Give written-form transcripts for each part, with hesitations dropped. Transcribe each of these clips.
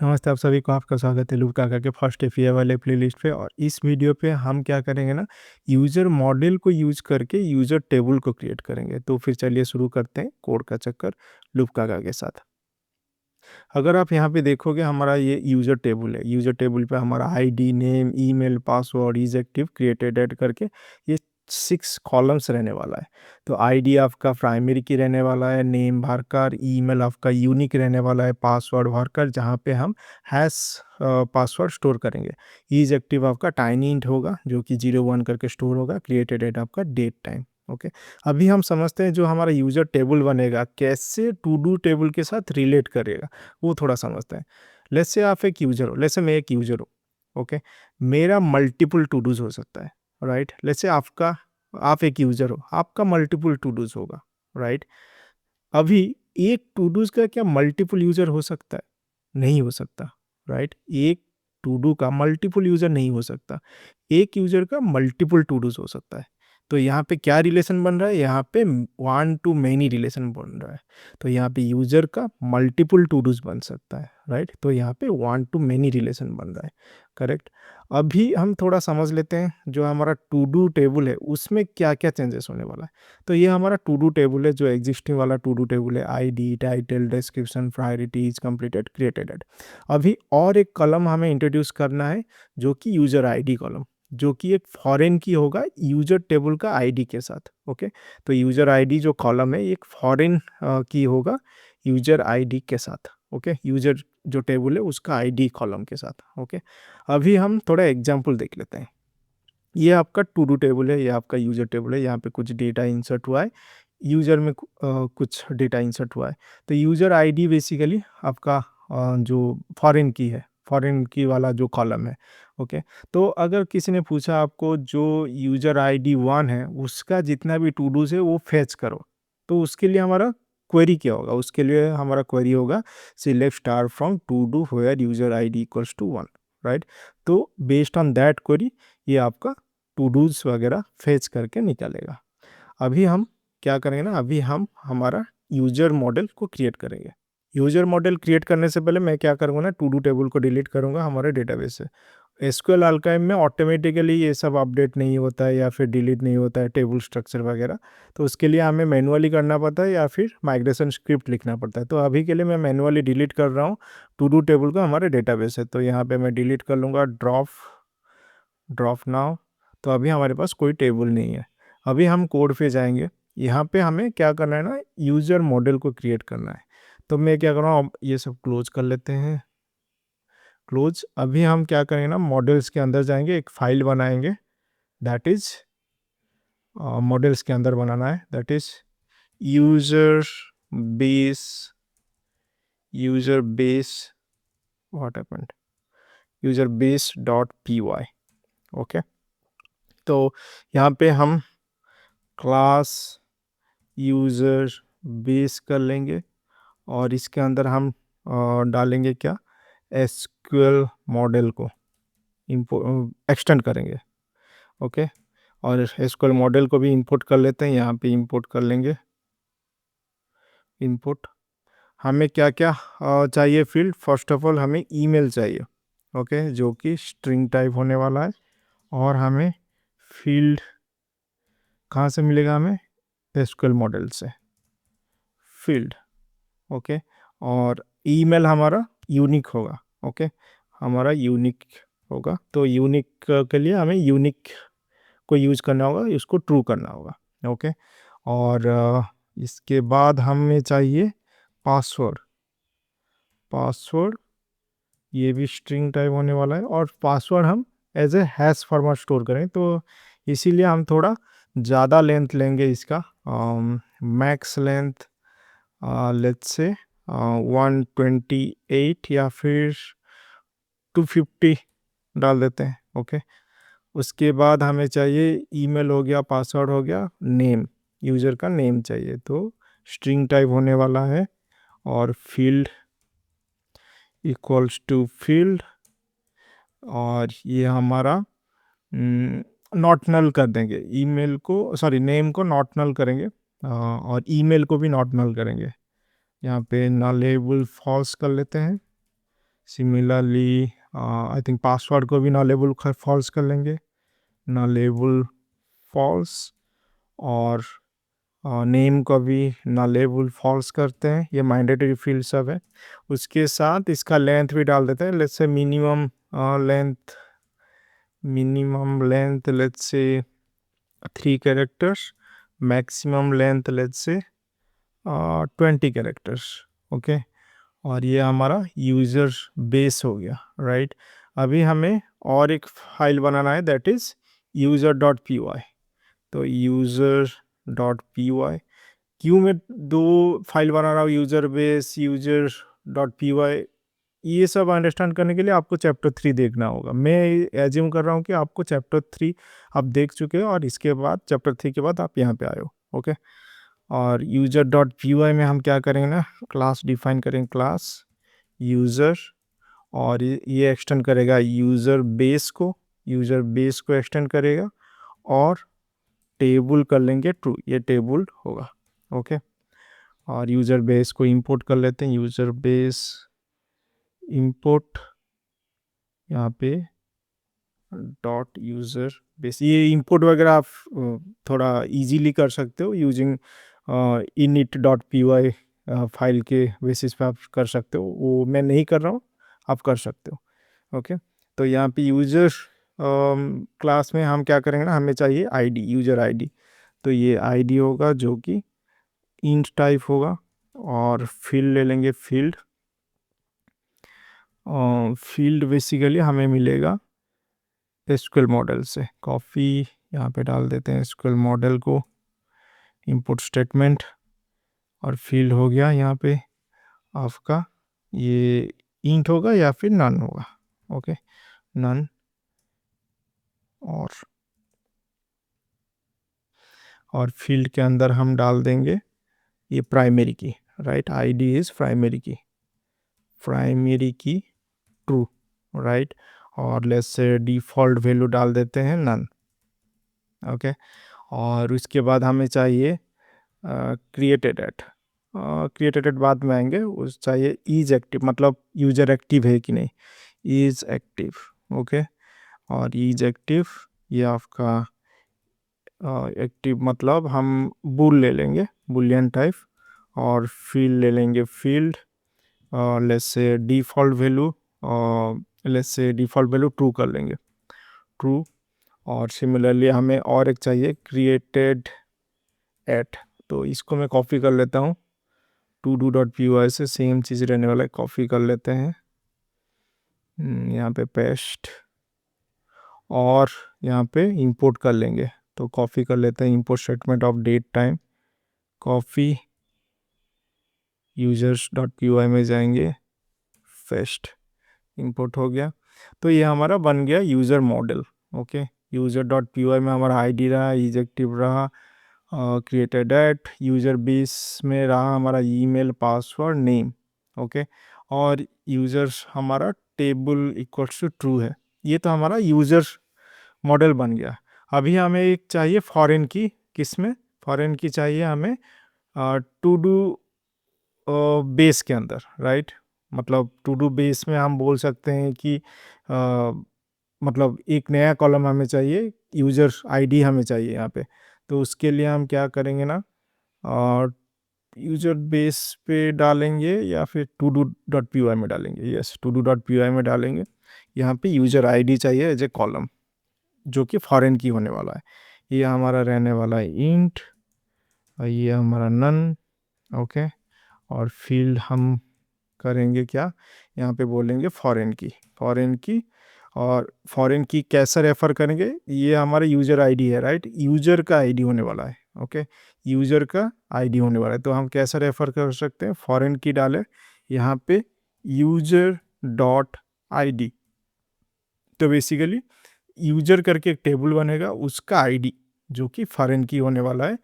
नमस्ते आप सभी को, आपका स्वागत है लूप काका के फर्स्ट एफए वाले प्लेलिस्ट पे। और इस वीडियो पे हम क्या करेंगे ना, यूज़र मॉडल को यूज़ करके यूज़र टेबल को क्रिएट करेंगे। तो फिर चलिए शुरू करते हैं कोड का चक्कर लूप काका के साथ। अगर आप यहाँ पे देखोगे, हमारा ये यूज़र टेबल है। यूज़र टेबल पे हमारा ID, name, email, password, is active, created, add करके ये 6 कॉलम्स रहने वाला है। तो आईडी आपका प्राइमरी की रहने वाला है, नेम भरकर, ईमेल आपका यूनिक रहने वाला है, पासवर्ड भरकर जहाँ पे हम हैश पासवर्ड स्टोर करेंगे। इज एक्टिव आपका टाइनी इंट होगा जो कि 01 करके स्टोर होगा, क्रिएटेड ऐड आपका डेट टाइम। ओके, अभी हम समझते हैं जो हमारा यूज़र टेबल बनेगा कैसे टू डू टेबल के साथ रिलेट करेगा, वो थोड़ा समझते हैं। लेट्स से आप एक यूज़र हो, लेट्स से मैं एक यूज़र हूँ। ओके, मेरा मल्टीपल टू डूज हो सकता है, राइट। लेट्स से आप एक यूज़र हो, आपका मल्टीपल टू डूज होगा, राइट। अभी एक टू डूज का क्या मल्टीपल यूज़र हो सकता है? नहीं हो सकता, राइट। एक टू डू का मल्टीपल यूज़र नहीं हो सकता, एक यूज़र का मल्टीपल टू डूज हो सकता है। तो यहाँ पे क्या रिलेशन बन रहा है? यहाँ पे वन टू मैनी रिलेशन बन रहा है। तो यहाँ पे यूज़र का मल्टीपल टू डूज बन सकता है, राइट। तो यहाँ पे वन टू मैनी रिलेशन बन रहा है, करेक्ट। अभी हम थोड़ा समझ लेते हैं जो हमारा टू डू टेबल है उसमें क्या क्या चेंजेस होने वाला है। तो ये हमारा टू डू टेबल है, जो एग्जिस्टिंग वाला टू डू टेबल है। ID, title, description, priorities, completed, created. अभी और एक कॉलम हमें इंट्रोड्यूस करना है जो कि यूज़र आईडी कॉलम, जो कि एक फॉरेन की होगा यूज़र टेबल का आईडी के साथ। ओके, तो यूज़र आईडी जो कॉलम है एक फॉरेन की होगा यूज़र आईडी के साथ। ओके, यूज़र जो टेबल है उसका आईडी कॉलम के साथ। ओके, अभी हम थोड़ा एग्जांपल देख लेते हैं। ये आपका टू डू टेबल है, ये आपका यूज़र टेबल है। यहाँ पे कुछ डेटा इंसर्ट हुआ है, यूज़र में कुछ डेटा इंसर्ट हुआ है। तो यूज़र आईडी बेसिकली आपका जो फॉरेन की है, फॉरेन की वाला जो कॉलम है। ओके, तो अगर किसी ने पूछा आपको जो यूज़र आईडी 1 है उसका जितना भी टू डूज है वो फेच करो, तो उसके लिए हमारा क्वेरी क्या होगा? उसके लिए हमारा क्वेरी होगा select star from to do where user ID equals to 1, right. तो बेस्ड ऑन दैट क्वेरी ये आपका टू डूज वगैरह फेच करके निकालेगा। अभी हम क्या करेंगे ना, अभी हम हमारा यूज़र मॉडल को क्रिएट करेंगे। यूज़र मॉडल क्रिएट करने से पहले मैं क्या करूँगा ना, टू डू टेबल को डिलीट करूँगा हमारे डेटाबेस से। एसक्यूएल आर्काइव में ऑटोमेटिकली ये सब अपडेट नहीं होता है या फिर डिलीट नहीं होता है टेबल स्ट्रक्चर वगैरह। तो उसके लिए हमें मैनुअली करना पड़ता है या फिर माइग्रेशन स्क्रिप्ट लिखना पड़ता है। तो अभी के लिए मैं मैनुअली डिलीट कर रहा हूँ टू डू टेबल का हमारे डेटाबेस है। तो यहाँ पे मैं डिलीट कर लूँगा ड्रॉप नाउ। तो अभी हमारे पास कोई टेबल नहीं है। अभी हम कोड पे जाएंगे। यहाँ पे हमें क्या करना है ना, यूज़र मॉडल को क्रिएट करना है। तो मैं क्या कर रहा हूँ, ये सब क्लोज कर लेते हैं, क्लोज। अभी हम क्या करेंगे ना, मॉडल्स के अंदर जाएंगे, एक फाइल बनाएंगे, दैट इज मॉडल्स के अंदर बनाना है, that is user base what happened user base dot P Y. Okay, तो यहाँ पे हम क्लास यूज़र बेस कर लेंगे और इसके अंदर हम डालेंगे क्या, एसक्यूएल मॉडल को एक्सटेंड करेंगे। ओके, और एसक्यूएल मॉडल को भी इंपोर्ट कर लेते हैं, यहाँ पे इंपोर्ट कर लेंगे। इंपोर्ट हमें क्या क्या चाहिए फील्ड, फर्स्ट ऑफ ऑल हमें ईमेल चाहिए। ओके, जो कि स्ट्रिंग टाइप होने वाला है। और हमें फील्ड कहाँ से मिलेगा? हमें एसक्यूएल मॉडल से फील्ड। ओके, और ईमेल हमारा यूनिक होगा। ओके, हमारा यूनिक होगा। तो यूनिक के लिए हमें यूनिक को यूज़ करना होगा, इसको ट्रू करना होगा। ओके, और इसके बाद हमें चाहिए पासवर्ड ये भी स्ट्रिंग टाइप होने वाला है। और पासवर्ड हम as a hash format store करें, तो इसीलिए हम थोड़ा ज़्यादा लेंथ लेंगे इसका। मैक्स लेंथ लेट्स से 128 या फिर 250 डाल देते हैं। ओके, उसके बाद हमें चाहिए ईमेल हो गया, पासवर्ड हो गया, नेम, यूज़र का नेम चाहिए, तो स्ट्रिंग टाइप होने वाला है। और फील्ड इक्वल्स टू फील्ड, और ये हमारा नॉट नल कर देंगे, ईमेल को, सॉरी नेम को नॉट नल करेंगे, और ईमेल को भी नॉट नल करेंगे। यहाँ पे नलेबल फॉल्स कर लेते हैं। सिमिलरली आई थिंक पासवर्ड को भी नॉलेबल फॉल्स कर लेंगे, नॉलेबल फॉल्स, और नेम को भी नॉलेबल फॉल्स करते हैं। ये मैंडेटरी फील्ड सब है। उसके साथ इसका लेंथ भी डाल देते हैं। Let's say minimum length let's say 3 characters, maximum length let's say 20 characters. Okay, और ये हमारा यूज़र बेस हो गया, राइट। अभी हमें और एक फाइल बनाना है, दैट इज़ user.py। तो user.py, क्यों मैं दो फाइल बना रहा हूँ, यूज़र बेस, user.py, ये सब अंडरस्टैंड करने के लिए आपको चैप्टर 3 देखना होगा। मैं एज्यूम कर रहा हूँ कि आपको चैप्टर 3 आप देख चुके हो और इसके बाद चैप्टर 3 के बाद आप यहाँ पे आए हो। ओके, और user.py में हम क्या करेंगे ना, क्लास डिफाइन करेंगे, क्लास यूज़र, और ये एक्सटेंड करेगा यूज़र बेस को एक्सटेंड करेगा, और टेबल कर लेंगे ट्रू, ये टेबल होगा। ओके, और यूज़र बेस को इंपोर्ट कर लेते हैं, यूज़र बेस इंपोर्ट, यहाँ पे डॉट यूज़र बेस। ये इंपोर्ट वगैरह आप थोड़ा इजीली कर सकते हो यूजिंग init.py फाइल के बेसिस पे आप कर सकते हो। वो मैं नहीं कर रहा हूँ, आप कर सकते हो। ओके, तो यहाँ पे यूज़र क्लास में हम क्या करेंगे ना, हमें चाहिए आईडी, यूज़र आईडी। तो ये आईडी होगा जो कि इंट टाइप होगा, और फील्ड ले लेंगे, फील्ड बेसिकली हमें मिलेगा एसक्यूएल मॉडल से। कॉपी यहाँ पे डाल देते हैं एसक्यूएल मॉडल को, इंपोर्ट स्टेटमेंट, और फील्ड हो गया यहाँ पे आपका, ये इंट होगा या फिर नन होगा। ओके, नन, और फील्ड के अंदर हम डाल देंगे ये प्राइमरी की, राइट। आईडी इज प्राइमरी की ट्रू, राइट। और लेट्स से डिफ़ॉल्ट वैल्यू डाल देते हैं नन। ओके, और उसके बाद हमें चाहिए क्रिएटेड बाद में आएंगे, उस चाहिए इज एक्टिव, मतलब यूज़र एक्टिव है कि नहीं, इज एक्टिव। ओके, और इज एक्टिव ये आपका एक्टिव मतलब हम बूल ले लेंगे, बुलियन टाइप, और फील्ड ले लेंगे, field let's say default value true कर लेंगे, ट्रू। और सिमिलरली हमें और एक चाहिए क्रिएटेड एट, तो इसको मैं कॉपी कर लेता हूँ todo.py से, सेम चीज़ रहने वाला है, कॉपी कर लेते हैं यहाँ पे पेस्ट, और यहाँ पे इंपोर्ट कर लेंगे। तो कॉपी कर लेते हैं, import statement of date time, copy users.py में जाएंगे, पेस्ट, इंपोर्ट हो गया। तो ये हमारा बन गया यूज़र मॉडल। ओके, user.py में हमारा आईडी रहा, इज एक्टिव रहा, क्रिएटेड एट, यूज़र बेस में रहा हमारा ईमेल, पासवर्ड, नेम। ओके, और यूज़र्स हमारा टेबल इक्वल्स टू ट्रू है। ये तो हमारा यूज़र मॉडल बन गया। अभी हमें एक चाहिए फॉरेन की, किसमें फॉरेन की चाहिए हमें, टू डू बेस के अंदर, राइट। मतलब टू डू बेस में हम बोल सकते हैं कि मतलब एक नया कॉलम हमें चाहिए, यूज़र आईडी हमें चाहिए यहाँ पे। तो उसके लिए हम क्या करेंगे ना, यूज़र बेस पे डालेंगे या फिर todo.py में डालेंगे, यस todo.py में डालेंगे। यहाँ पे यूज़र आईडी चाहिए एज ए कॉलम, जो कि फॉरेन की होने वाला है। ये हमारा रहने वाला है इंट, और ये हमारा नन। ओके, और फील्ड हम करेंगे क्या, यहाँ पे बोलेंगे फॉरेन की। और फॉरेन की कैसा रेफ़र करेंगे, ये हमारा यूज़र आईडी है, राइट, यूज़र का आईडी होने वाला है। ओके, यूज़र का आईडी होने वाला है, तो हम कैसा रेफ़र कर सकते हैं, फॉरेन की डालें यहाँ पे यूज़र डॉट आईडी। तो बेसिकली यूज़र करके एक टेबल बनेगा, उसका आईडी जो कि फॉरेन की होने वाला है,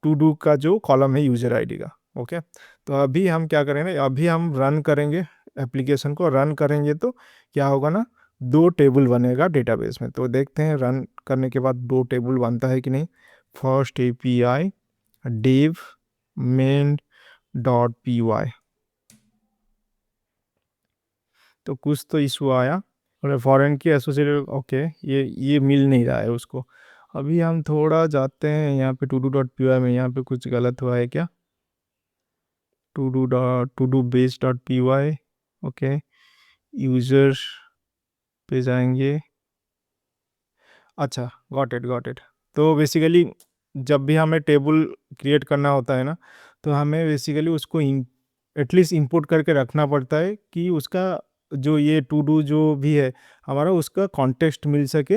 टू डू का जो कॉलम है यूज़र आईडी का। ओके, तो अभी हम क्या करेंगे, अभी हम रन करेंगे, एप्लीकेशन को रन करेंगे, तो क्या होगा ना, 2 टेबल बनेगा डेटाबेस में। तो देखते हैं रन करने के बाद 2 टेबल बनता है कि नहीं। फर्स्ट API dev main.py, तो कुछ तो इशू आया और फॉरेन की एसोसिएटेड ओके ये मिल नहीं रहा है उसको। अभी हम थोड़ा जाते हैं यहाँ पे to do dot P Y में, यहाँ पे कुछ गलत हुआ है क्या, to do base dot P Y. Okay user पे जाएंगे, अच्छा गॉट इट। तो बेसिकली जब भी हमें टेबल क्रिएट करना होता है ना, तो हमें बेसिकली उसको एटलीस्ट इंपोर्ट करके रखना पड़ता है कि उसका जो ये टू डू जो भी है हमारा, उसका कॉन्टेक्स्ट मिल सके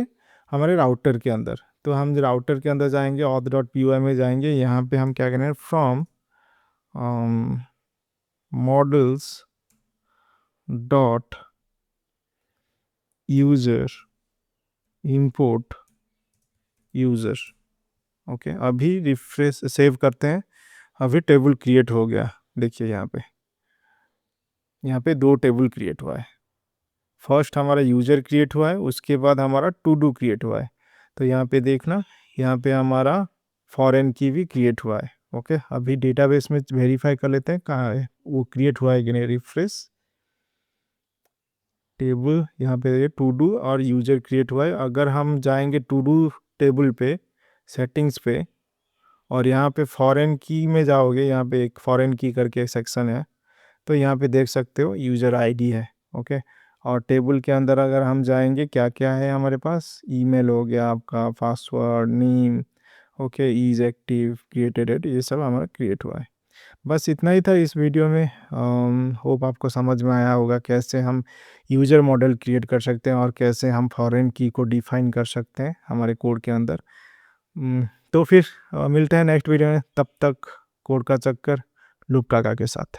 हमारे राउटर के अंदर। तो हम राउटर के अंदर जाएंगे, auth डॉट पी वाई में जाएंगे, यहाँ पे हम क्या करेंगे, from models dot user import user. Okay अभी रिफ्रेश सेव करते हैं, अभी टेबल क्रिएट हो गया। देखिए यहाँ पे दो टेबल क्रिएट हुआ है, फर्स्ट हमारा यूज़र क्रिएट हुआ है, उसके बाद हमारा टू डू क्रिएट हुआ है। तो यहाँ पे देखना, यहाँ पे हमारा फॉरेन की भी क्रिएट हुआ है। ओके अभी डेटाबेस में वेरीफाई कर लेते हैं कहाँ है वो क्रिएट हुआ है कि नहीं। रिफ्रेश टेबल, यहाँ पे टू डू और यूज़र क्रिएट हुआ है। अगर हम जाएंगे टू डू टेबल पे, सेटिंग्स पे, और यहाँ पे फॉरेन की में जाओगे, यहाँ पे एक फॉरेन की करके सेक्शन है, तो यहाँ पे देख सकते हो यूज़र आईडी है। ओके और टेबल के अंदर अगर हम जाएंगे, क्या क्या है हमारे पास, ईमेल हो गया आपका, password, name, okay is active, created at, ये सब हमारा क्रिएट हुआ है। बस इतना ही था इस वीडियो में। होप आपको समझ में आया होगा कैसे हम यूज़र मॉडल क्रिएट कर सकते हैं और कैसे हम फॉरेन की को डिफाइन कर सकते हैं हमारे कोड के अंदर। तो फिर मिलते हैं नेक्स्ट वीडियो में, तब तक कोड का चक्कर लूप काका के साथ।